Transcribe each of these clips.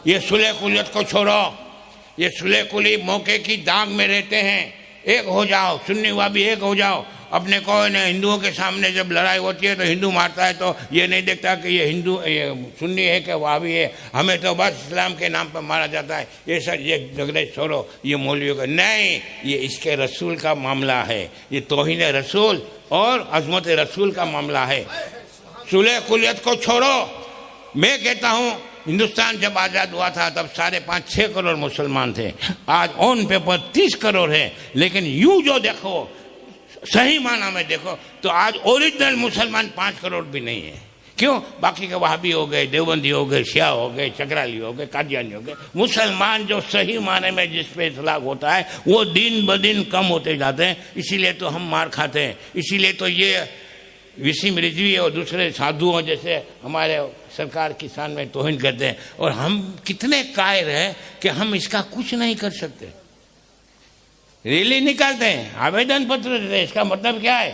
یہ صلح کلیت کو چھوڑو. یہ صلح کلی موقع کی داغ میں رہتے ہیں. ایک ہو جاؤ, سنی وابی ایک ہو جاؤ. اپنے کو ہندوؤں کے سامنے جب لڑائی ہوتی ہے تو ہندو مارتا ہے تو یہ نہیں دیکھتا کہ یہ ہندو یہ سنی ہے کہ وابی ہے. ہمیں تو بس اسلام کے نام پر مارا جاتا ہے. یہ سر یہ جھگڑے چھوڑو, یہ مولویوں کا نہیں, یہ اس کے رسول کا معاملہ ہے. یہ توہین رسول اور عظمت رسول کا معاملہ ہے. صلح کلیت کو چھوڑو. میں کہتا ہوں ہندوستان جب آزاد ہوا تھا تب 5.5-6 کروڑ مسلمان تھے. آج آن پیپر 30 کروڑ ہے. لیکن یوں جو دیکھو, صحیح معنی میں دیکھو تو آج اوریجنل مسلمان 5 کروڑ بھی نہیں ہے. کیوں؟ باقی کے وہابی ہو گئے, دیوبندی ہو گئے, شیعہ ہو گئے, چکرالی ہو گئے, قادیانی ہو گئے. مسلمان جو صحیح معنی میں جس پہ اطلاق ہوتا ہے وہ دن بدن کم ہوتے جاتے ہیں. اسی لیے تو ہم مار کھاتے ہیں. اسی لیے تو یہ وسیم رضوی اور دوسرے سادھوؤں جیسے ہمارے سرکار کی شان میں توہین کرتے ہیں. اور ہم کتنے قائر ہیں کہ ہم اس کا کچھ نہیں کر سکتے. ریلی نکالتے ہیں, آویدن پتر دیتے ہیں. اس کا مطلب کیا ہے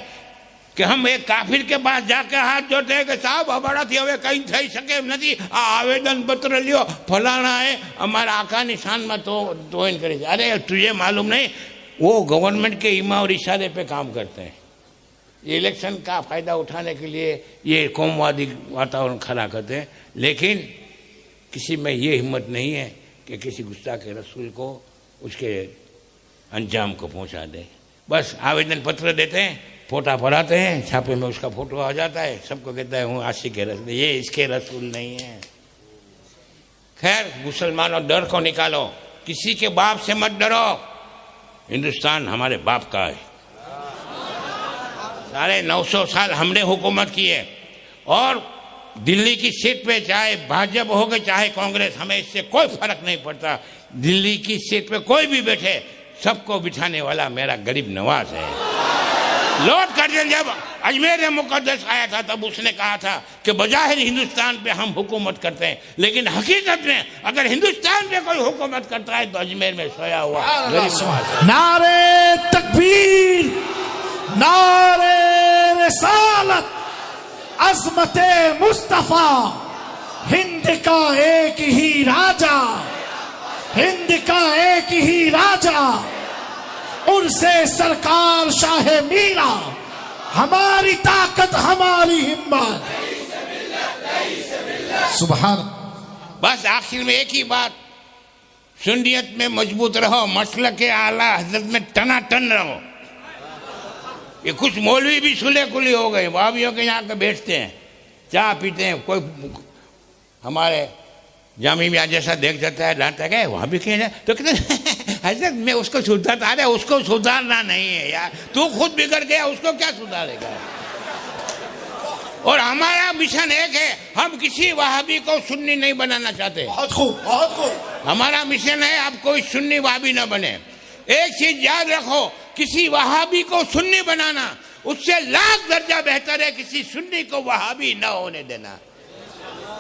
کہ ہم ایک کافر کے پاس جا کے ہاتھ جوڑتے ہیں کہ صاحب ہمارا تھی ہوئے کہیں تھئی سکے نہیں, آویدن پتر لیو, فلانا ہے ہمارا آقا نشان میں تو توہین کرے. ارے تجھے معلوم نہیں وہ گورنمنٹ کے ایما اور اشارے پہ کام کرتے ہیں. یہ الیکشن کا فائدہ اٹھانے کے لیے یہ قوموادی واتاورن کھڑا کرتے ہیں. لیکن کسی میں یہ ہمت نہیں ہے کہ کسی گستاخ رسول کو اس کے انجام کو پہنچا دے. بس آویدن پتر دیتے ہیں, فوٹا پڑھاتے ہیں, چھاپے میں اس کا فوٹو آ جاتا ہے, سب کو کہتا ہے ہوں عاشق رسول. یہ اس کے رسول نہیں ہے. خیر مسلمانوں ڈر کو نکالو, کسی کے باپ سے مت ڈرو. ہندوستان ہمارے باپ کا ہے. 950 سال ہم نے حکومت کی ہے. اور دلی کی سیٹ پہ چاہے بھاجپا ہو گئے چاہے کانگریس, ہمیں اس سے کوئی فرق نہیں پڑتا. دلی کی سیٹ پہ کوئی بھی بیٹھے, سب کو بٹھانے والا میرا غریب نواز ہے. لارڈ کرزن جب اجمیر مقدس آیا تھا تب اس نے کہا تھا کہ بظاہر ہندوستان پہ ہم حکومت کرتے ہیں, لیکن حقیقت میں اگر ہندوستان پہ کوئی حکومت کرتا ہے تو اجمیر میں سویا ہوا غریب نواز. نعرے تکبیر, نعرے رسالت, عظمت مصطفیٰ. ہند کا ایک ہی راجا, ہند کا ایک ہی راجا, ان سے سرکار شاہ میرا. ہماری طاقت ہماری ہمت. سبحان. بس آخر میں ایک ہی بات, سنیت میں مضبوط رہو, مسلک اعلیٰ حضرت میں ٹنا ٹن رہو. یہ کچھ مولوی بھی صلح کلی ہو گئے, وہابیوں کے یہاں کے بیٹھتے ہیں, چاہ پیتے ہیں. کوئی ہمارے جامع میں جیسا دیکھ جاتا ہے ڈانٹا گئے وہاں بھی کہیں تو کہتے ہیں حضرت میں اس کو سدھارتا. ارے اس کو سدھارنا نہیں ہے یار, تو خود بگڑ گیا, اس کو کیا سدھارے گا. اور ہمارا مشن ایک ہے, ہم کسی وہابی کو سنی نہیں بنانا چاہتے. بہت خوب, بہت خوب. ہمارا مشن ہے اب کوئی سنی وہابی نہ بنے. ایک چیز یاد رکھو, کسی وہابی کو سنی بنانا اس سے لاکھ درجہ بہتر ہے کسی سنی کو وہابی نہ ہونے دینا.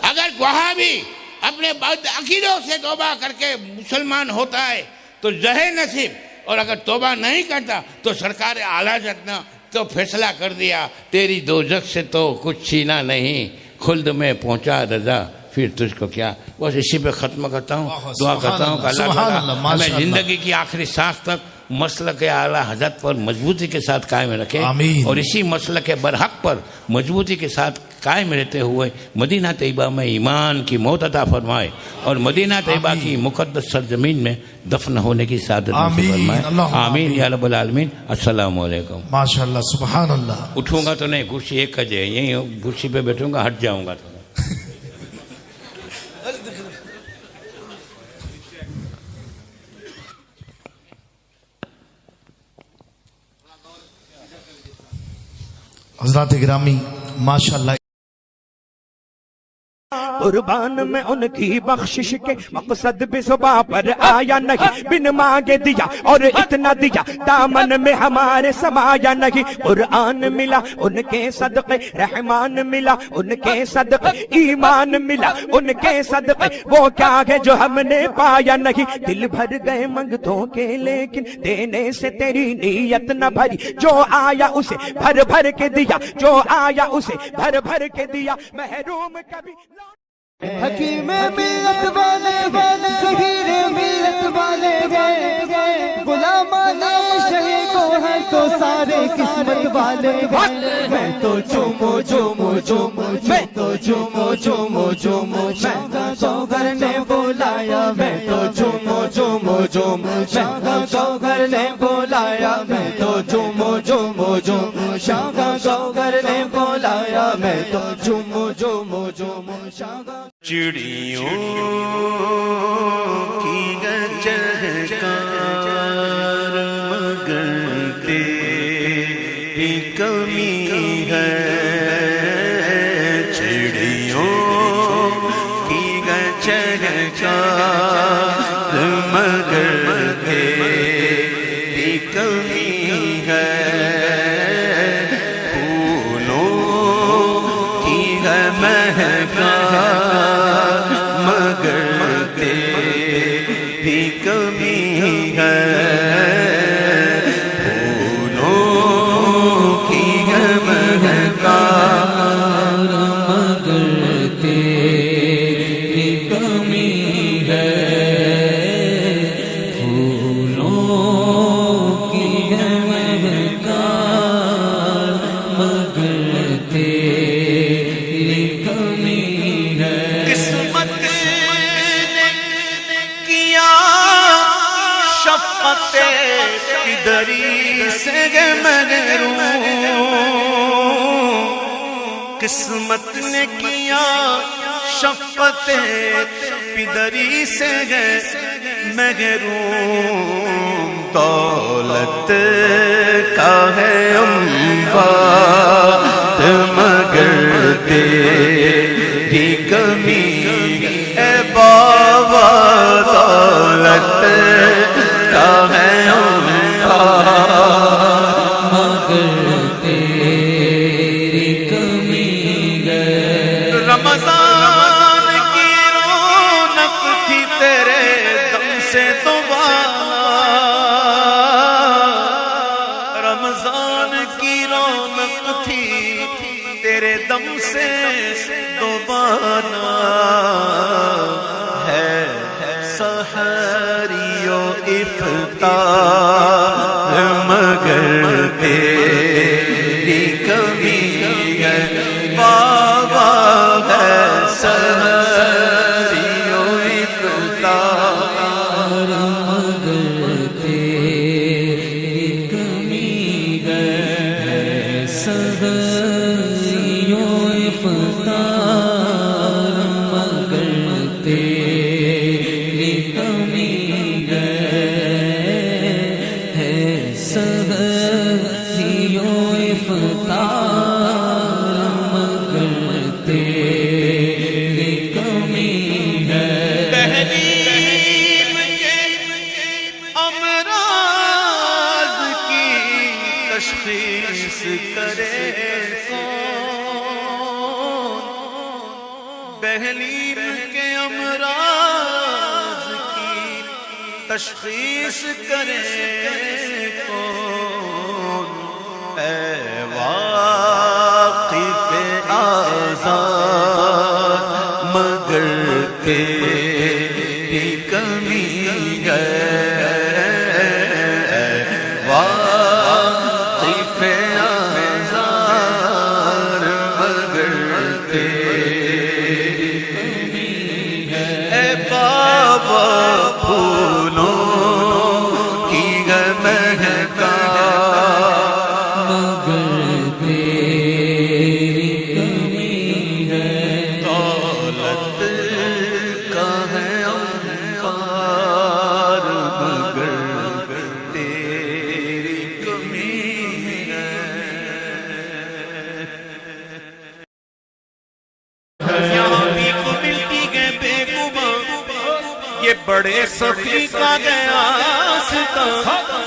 اگر وہابی اپنے عقیدوں سے توبہ کر کے مسلمان ہوتا ہے تو زہر نصیب, اور اگر توبہ نہیں کرتا تو سرکار اعلیٰ حضرت نے تو فیصلہ کر دیا تیری دوزخ سے تو کچھ چھینا نہیں, خلد میں پہنچا رضا پھر تجھ کو کیا. بس اسی پہ ختم کرتا ہوں. دعا کرتا ہوں کہ اللہ تعالیٰ ہمیں زندگی کی آخری سانس تک مسلک اعلیٰ حضرت پر مضبوطی کے ساتھ قائم رکھے, اور اسی مسلک برحق پر مضبوطی کے ساتھ قائم رہتے ہوئے مدینہ طیبہ میں ایمان کی موت عطا فرمائے, اور مدینہ طیبہ کی مقدس سرزمین میں دفن ہونے کی سعادت نصیب فرمائے. آمین یا رب العالمین. السلام علیکم. ماشاءاللہ, سبحان اللہ. اٹھوں گا تو نہیں, کرسی ایک کجے, یہیں کرسی پہ بیٹھوں گا, ہٹ جاؤں گا تو. حضرات گرامی ماشاءاللہ, قربان میں ان کی بخشش کے مقصد بھی زباں پر آیا نہیں, بن مانگے دیا اور اتنا دیا, دامن میں ہمارے سمایا نہیں. قرآن ملا ان کے صدقے, رحمان ملا ان کے صدقے, ایمان ملا ان کے صدقے. وہ کیا ہے جو ہم نے پایا نہیں, دل بھر گئے منگتوں کے لیکن دینے سے تیری نیت نہ بھری. جو آیا اسے بھر بھر کے دیا, جو آیا اسے بھر بھر کے دیا, محروم کبھی حکیم ملت والے ظہیر ملت والے غلامان شہید کو ہے تو سارے قسمت والے میں تو چومو چومو چومو میں تو چومو چومو چومو شاہ سوگر نے بلایا میں تو چومو چومو چومو شاہ سوگر نے بلایا میں تو چومو چومو چومو شاہ سوگر نے بلایا میں تو چومو چومو چومو شاہ چڑیوں کی چہچہار مگر تیری کمی ہے چڑیوں کی چہچہار مگر تیری کمی ہے پھولوں کی ہے مہکار مگر تیری کمی ہے پھولوں کی ہے مہکار مگر تیری کمی ہے پھولوں کی ہے مہکار مگر تیری کمی ہے قسمت نے کیا شفقت پدری سے محروم قسمت نے کیا شفقت پدری سے محروم دولت کا ہے امبار مگر تیری کمی اے بابا دولت کا ہے مگر تیری کمی ہے رمضان کی رونق تھی تیرے دم سے دوبارہ رمضان کی رونق تھی تیرے دم سے دوبارہ ہے سحری و افطار مگر تیری کمی ہے بابا ہے سحری و افطار مگر تیری کمی ہے سحری و افطار مگر تیری کمی ہے سحری و افطار مگر تیری کمی ہے تحریم کے امراض کی تشخیص کرے کون تحریم کے امراض کی تشخیص کرے کون اے واقف آزاد مگر تیری کمی ہے واقف آزاد مگر تیری کمی ہے اے بابا پھولوں کی مہکار مگر تیری کمی ہے دولت کا ہے انکار مگر تیری کمی ہے یہاں بھی کو ملتی گئے بے گمان یہ بڑے سخی کا گیا ستا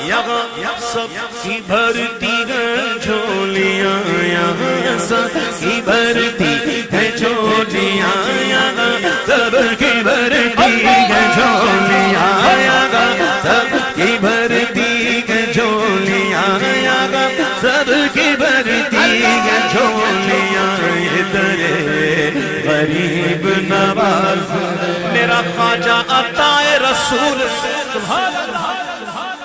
یہاں سب کی بھرتی ہے جھولیاں یہاں سب کی بھرتی ہے جھولیاں یہاں سب کی بھرتی ہے جھولیاں یہاں سب کی بھرتی ہے جھولیاں یہاں سب کی بھرتی ہے جھولیاں یہ درے غریب نواز، میرا خواجہ عطائے رسول، سبحان اللہ۔